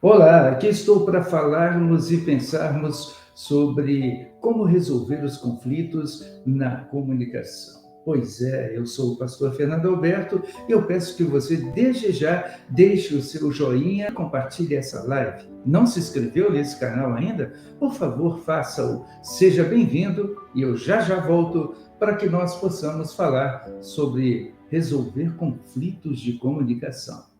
Olá, aqui estou para falarmos e pensarmos sobre como resolver os conflitos na comunicação. Pois é, eu sou o pastor Fernando Alberto e eu peço que você, desde já, deixe o seu joinha e compartilhe essa live. Não se inscreveu nesse canal ainda? Por favor, faça-o. Seja bem-vindo e eu já volto para que nós possamos falar sobre resolver conflitos de comunicação.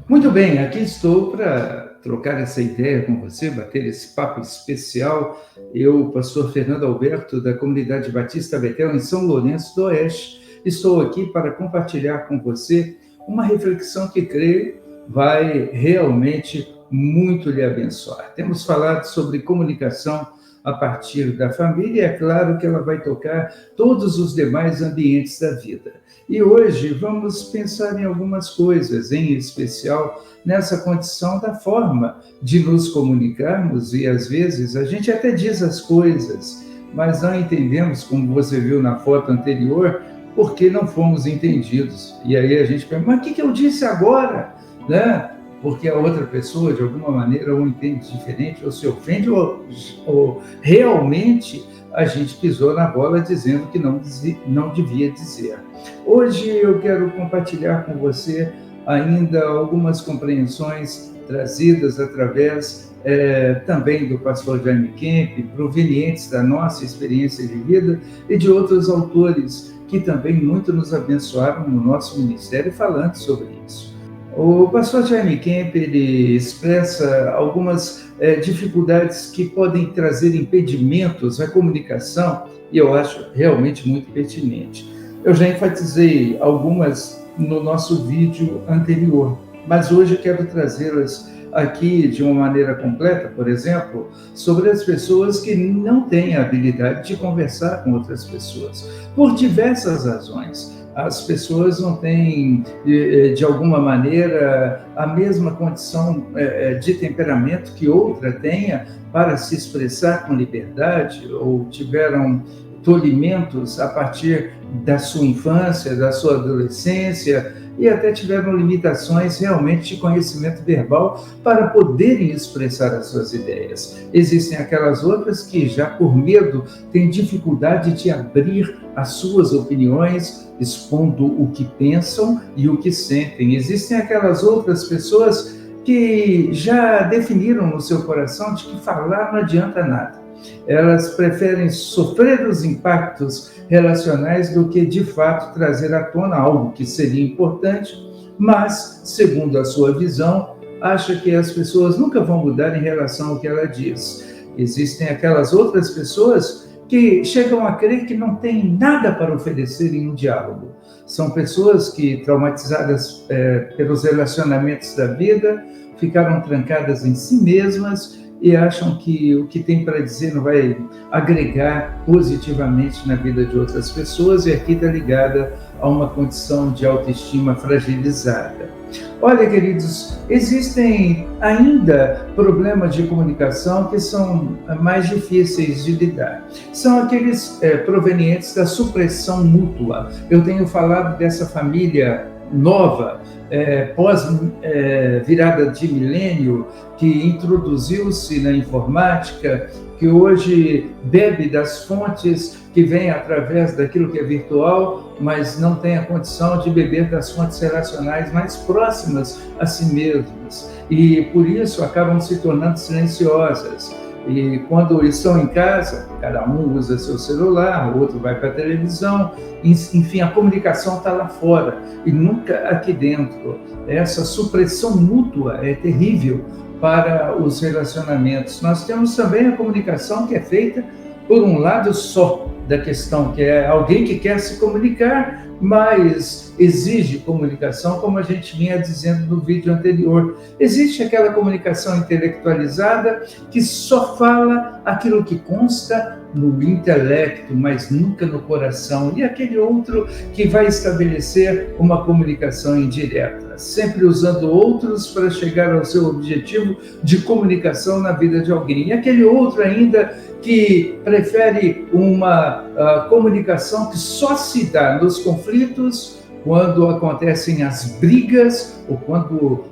Muito bem, aqui estou para trocar essa ideia com você, bater esse papo especial. Eu, pastor Fernando Alberto, da Comunidade Batista Betel, em São Lourenço do Oeste, estou aqui para compartilhar com você uma reflexão que creio vai realmente muito lhe abençoar. Temos falado sobre comunicação a partir da família, e é claro que ela vai tocar todos os demais ambientes da vida. E hoje vamos pensar em algumas coisas, em especial nessa condição da forma de nos comunicarmos, e às vezes a gente até diz as coisas, mas não entendemos, como você viu na foto anterior, porque não fomos entendidos. E aí a gente pergunta, mas o que eu disse agora? Né? Porque a outra pessoa, de alguma maneira, ou entende diferente, ou se ofende, ou realmente a gente pisou na bola dizendo que não devia dizer. Hoje eu quero compartilhar com você ainda algumas compreensões trazidas através também do pastor Jaime Kemp, provenientes da nossa experiência de vida e de outros autores que também muito nos abençoaram no nosso ministério falando sobre isso. O pastor Jaime Kemp, ele expressa algumas dificuldades que podem trazer impedimentos à comunicação, e eu acho realmente muito pertinente. Eu já enfatizei algumas no nosso vídeo anterior, mas hoje eu quero trazê-las aqui de uma maneira completa, por exemplo, sobre as pessoas que não têm a habilidade de conversar com outras pessoas, por diversas razões. As pessoas não têm, de alguma maneira, a mesma condição de temperamento que outra tenha para se expressar com liberdade, ou tiveram tolimentos a partir da sua infância, da sua adolescência, e até tiveram limitações realmente de conhecimento verbal para poderem expressar as suas ideias. Existem aquelas outras que já por medo têm dificuldade de abrir as suas opiniões, expondo o que pensam e o que sentem. Existem aquelas outras pessoas que já definiram no seu coração de que falar não adianta nada. Elas preferem sofrer os impactos relacionais do que, de fato, trazer à tona algo que seria importante, mas, segundo a sua visão, acha que as pessoas nunca vão mudar em relação ao que ela diz. Existem aquelas outras pessoas que chegam a crer que não têm nada para oferecer em um diálogo. São pessoas que, traumatizadas pelos relacionamentos da vida, ficaram trancadas em si mesmas e acham que o que tem para dizer não vai agregar positivamente na vida de outras pessoas, e aqui está ligada a uma condição de autoestima fragilizada. Olha, queridos, existem ainda problemas de comunicação que são mais difíceis de lidar. São aqueles provenientes da supressão mútua. Eu tenho falado dessa família nova, pós-virada de milênio, que introduziu-se na informática, que hoje bebe das fontes que vêm através daquilo que é virtual, mas não tem a condição de beber das fontes relacionais mais próximas a si mesmas. E por isso acabam se tornando silenciosas. E quando estão em casa, cada um usa seu celular, o outro vai para a televisão, enfim, a comunicação está lá fora e nunca aqui dentro. Essa supressão mútua é terrível para os relacionamentos. Nós temos também a comunicação que é feita por um lado só da questão, que é alguém que quer se comunicar, mas exige comunicação, como a gente vinha dizendo no vídeo anterior. Existe aquela comunicação intelectualizada que só fala aquilo que consta no intelecto, mas nunca no coração, e aquele outro que vai estabelecer uma comunicação indireta, sempre usando outros para chegar ao seu objetivo de comunicação na vida de alguém. E aquele outro ainda que prefere uma comunicação que só se dá nos conflitos, quando acontecem as brigas ou quando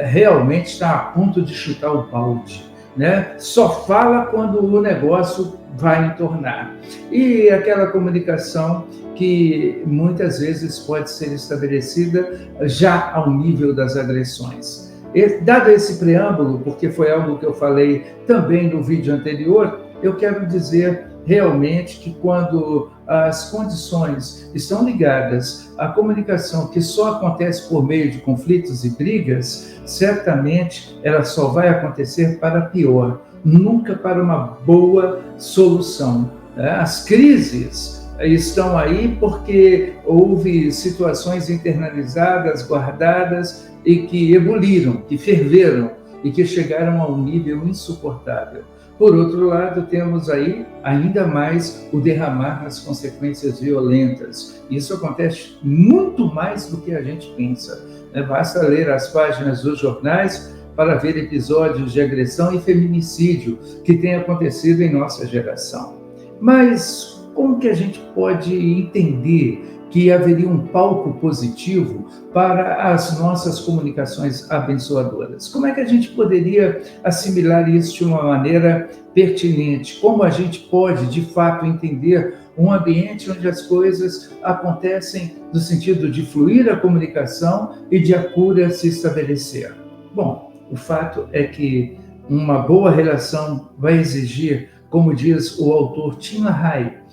realmente está a ponto de chutar o balde, né? Só fala quando o negócio vai entornar. E aquela comunicação que muitas vezes pode ser estabelecida já ao nível das agressões. Dado esse preâmbulo, porque foi algo que eu falei também no vídeo anterior, eu quero dizer realmente que quando as condições estão ligadas à comunicação que só acontece por meio de conflitos e brigas, certamente ela só vai acontecer para pior, nunca para uma boa solução. As crises estão aí porque houve situações internalizadas, guardadas e que ebuliram, que ferveram e que chegaram a um nível insuportável. Por outro lado, temos aí ainda mais o derramar nas consequências violentas. Isso acontece muito mais do que a gente pensa. Basta ler as páginas dos jornais para ver episódios de agressão e feminicídio que têm acontecido em nossa geração. Mas como que a gente pode entender que haveria um palco positivo para as nossas comunicações abençoadoras? Como é que a gente poderia assimilar isso de uma maneira pertinente? Como a gente pode, de fato, entender um ambiente onde as coisas acontecem no sentido de fluir a comunicação e de a cura se estabelecer? Bom, o fato é que uma boa relação vai exigir, como diz o autor Tim LaHaye,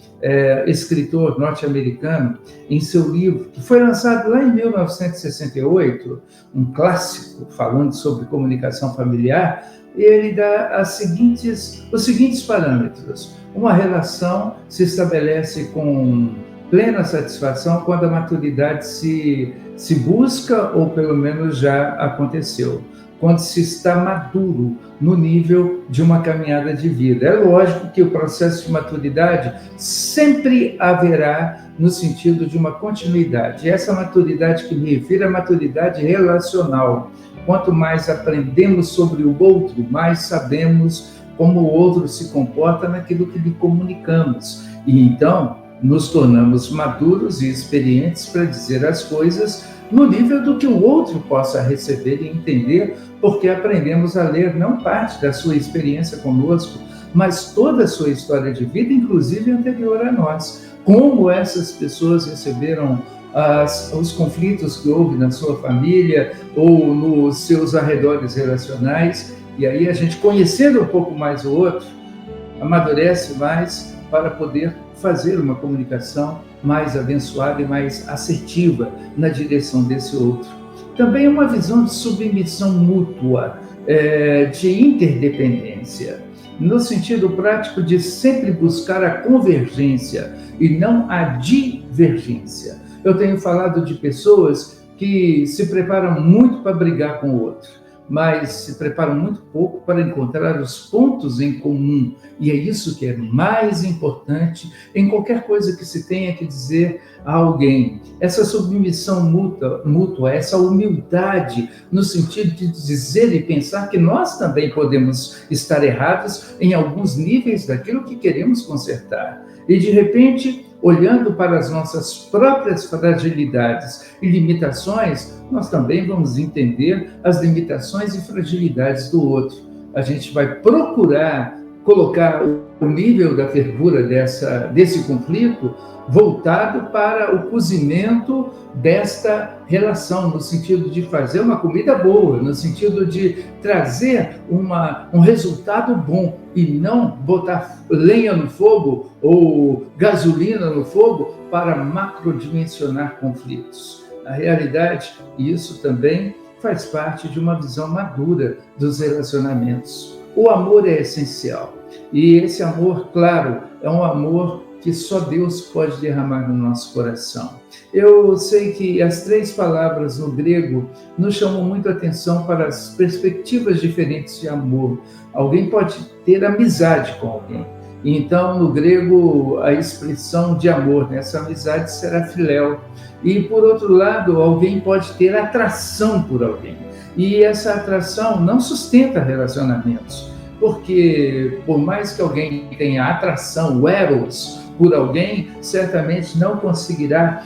escritor norte-americano, em seu livro, que foi lançado lá em 1968, um clássico falando sobre comunicação familiar, ele dá os seguintes parâmetros. Uma relação se estabelece com plena satisfação quando a maturidade se busca, ou pelo menos já aconteceu, quando se está maduro no nível de uma caminhada de vida. É lógico que o processo de maturidade sempre haverá no sentido de uma continuidade. E essa maturidade que me refiro é a maturidade relacional. Quanto mais aprendemos sobre o outro, mais sabemos como o outro se comporta naquilo que lhe comunicamos. E então, nos tornamos maduros e experientes para dizer as coisas no nível do que o outro possa receber e entender, porque aprendemos a ler não parte da sua experiência conosco, mas toda a sua história de vida, inclusive anterior a nós. Como essas pessoas receberam os conflitos que houve na sua família ou nos seus arredores relacionais, e aí a gente, conhecendo um pouco mais o outro, amadurece mais para poder fazer uma comunicação mais abençoada e mais assertiva na direção desse outro. Também uma visão de submissão mútua, de interdependência, no sentido prático de sempre buscar a convergência e não a divergência. Eu tenho falado de pessoas que se preparam muito para brigar com o outro, mas se preparam muito pouco para encontrar os pontos em comum. E é isso que é mais importante em qualquer coisa que se tenha que dizer a alguém. Essa submissão mútua, essa humildade, no sentido de dizer e pensar que nós também podemos estar errados em alguns níveis daquilo que queremos consertar. E, de repente, olhando para as nossas próprias fragilidades e limitações, nós também vamos entender as limitações e fragilidades do outro. A gente vai procurar colocar o nível da fervura desse conflito voltado para o cozimento desta relação, no sentido de fazer uma comida boa, no sentido de trazer um resultado bom e não botar lenha no fogo ou gasolina no fogo para macrodimensionar conflitos. Na realidade, isso também faz parte de uma visão madura dos relacionamentos. O amor é essencial. E esse amor, claro, é um amor que só Deus pode derramar no nosso coração. Eu sei que as 3 palavras no grego nos chamam muito a atenção para as perspectivas diferentes de amor. Alguém pode ter amizade com alguém. Então, no grego, a expressão de amor nessa amizade será filéu. E, por outro lado, alguém pode ter atração por alguém. E essa atração não sustenta relacionamentos, porque por mais que alguém tenha atração, o eros, por alguém, certamente não conseguirá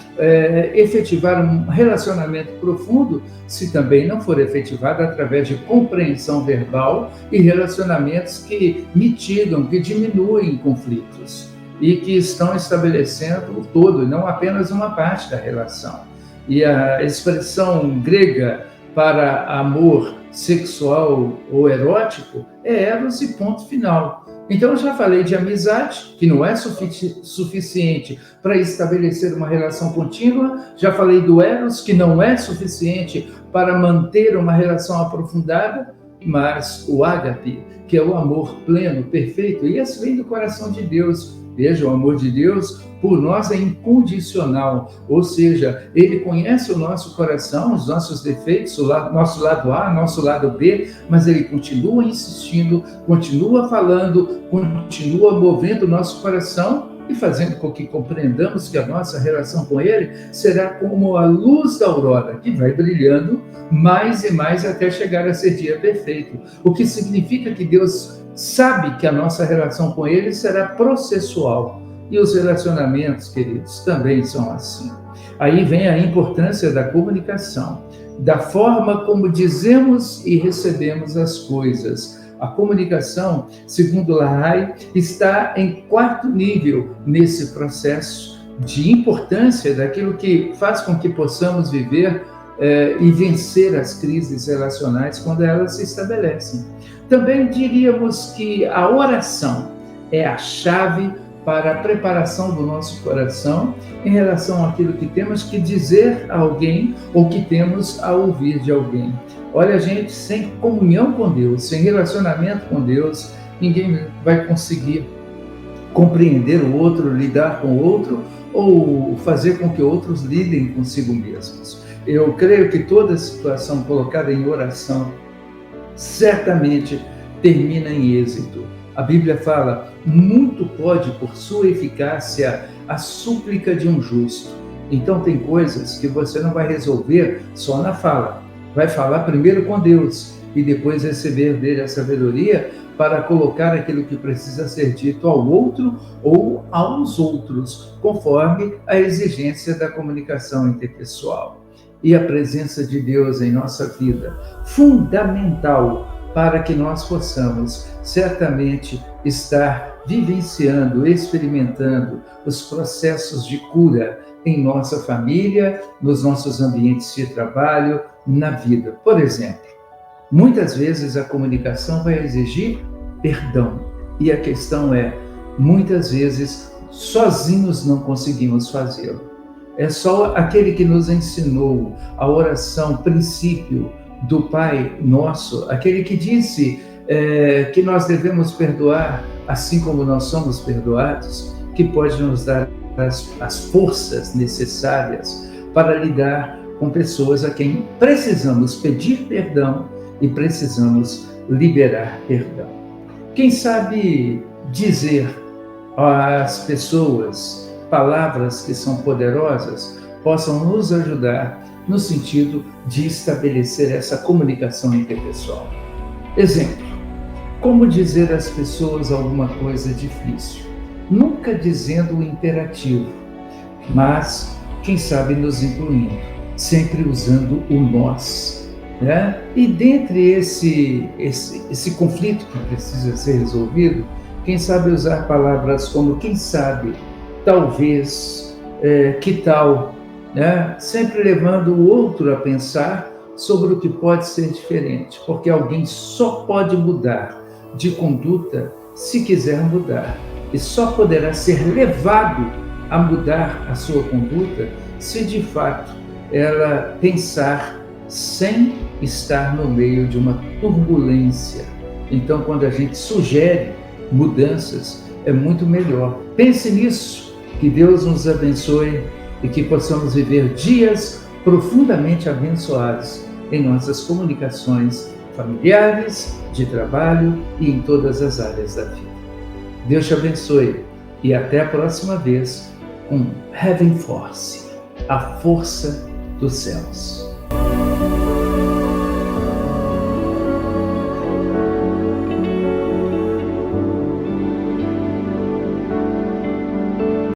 efetivar um relacionamento profundo se também não for efetivado através de compreensão verbal e relacionamentos que mitigam, que diminuem conflitos e que estão estabelecendo o todo, e não apenas uma parte da relação. E a expressão grega para amor sexual ou erótico é eros e ponto final. Então, eu já falei de amizade, que não é suficiente para estabelecer uma relação contínua. Já falei do eros, que não é suficiente para manter uma relação aprofundada. Mas o ágape, que é o amor pleno, perfeito, e esse vem do coração de Deus. Veja, o amor de Deus por nós é incondicional, ou seja, Ele conhece o nosso coração, os nossos defeitos, nosso lado A, nosso lado B, mas Ele continua insistindo, continua falando, continua movendo o nosso coração e fazendo com que compreendamos que a nossa relação com Ele será como a luz da aurora, que vai brilhando mais e mais até chegar a ser dia perfeito. O que significa que Deus sabe que a nossa relação com Ele será processual. E os relacionamentos, queridos, também são assim. Aí vem a importância da comunicação, da forma como dizemos e recebemos as coisas. A comunicação, segundo Lahai, está em 4º nível nesse processo de importância daquilo que faz com que possamos viver e vencer as crises relacionais quando elas se estabelecem. Também diríamos que a oração é a chave para a preparação do nosso coração em relação àquilo que temos que dizer a alguém ou que temos a ouvir de alguém. Olha, gente, sem comunhão com Deus, sem relacionamento com Deus, ninguém vai conseguir compreender o outro, lidar com o outro ou fazer com que outros lidem consigo mesmos. Eu creio que toda situação colocada em oração certamente termina em êxito. A Bíblia fala, muito pode, por sua eficácia, a súplica de um justo. Então tem coisas que você não vai resolver só na fala. Vai falar primeiro com Deus e depois receber dele a sabedoria para colocar aquilo que precisa ser dito ao outro ou aos outros, conforme a exigência da comunicação interpessoal. E a presença de Deus em nossa vida, fundamental para que nós possamos certamente estar vivenciando, experimentando os processos de cura em nossa família, nos nossos ambientes de trabalho, na vida. Por exemplo, muitas vezes a comunicação vai exigir perdão. E a questão é, muitas vezes, sozinhos não conseguimos fazê-lo. É só aquele que nos ensinou a oração, princípio do Pai Nosso, aquele que disse que nós devemos perdoar assim como nós somos perdoados, que pode nos dar as forças necessárias para lidar com pessoas a quem precisamos pedir perdão e precisamos liberar perdão. Quem sabe dizer às pessoas palavras que são poderosas possam nos ajudar no sentido de estabelecer essa comunicação interpessoal. Exemplo, como dizer às pessoas alguma coisa difícil? Nunca dizendo o imperativo, mas, quem sabe, nos incluindo, sempre usando o nós. Né? E dentre esse conflito que precisa ser resolvido, quem sabe usar palavras como quem sabe, talvez, que tal, né? Sempre levando o outro a pensar sobre o que pode ser diferente, porque alguém só pode mudar de conduta se quiser mudar, e só poderá ser levado a mudar a sua conduta se de fato ela pensar sem estar no meio de uma turbulência. Então, quando a gente sugere mudanças, é muito melhor. Pense nisso, que Deus nos abençoe e que possamos viver dias profundamente abençoados em nossas comunicações familiares, de trabalho e em todas as áreas da vida. Deus te abençoe e até a próxima vez com Heaven Force, a força dos céus.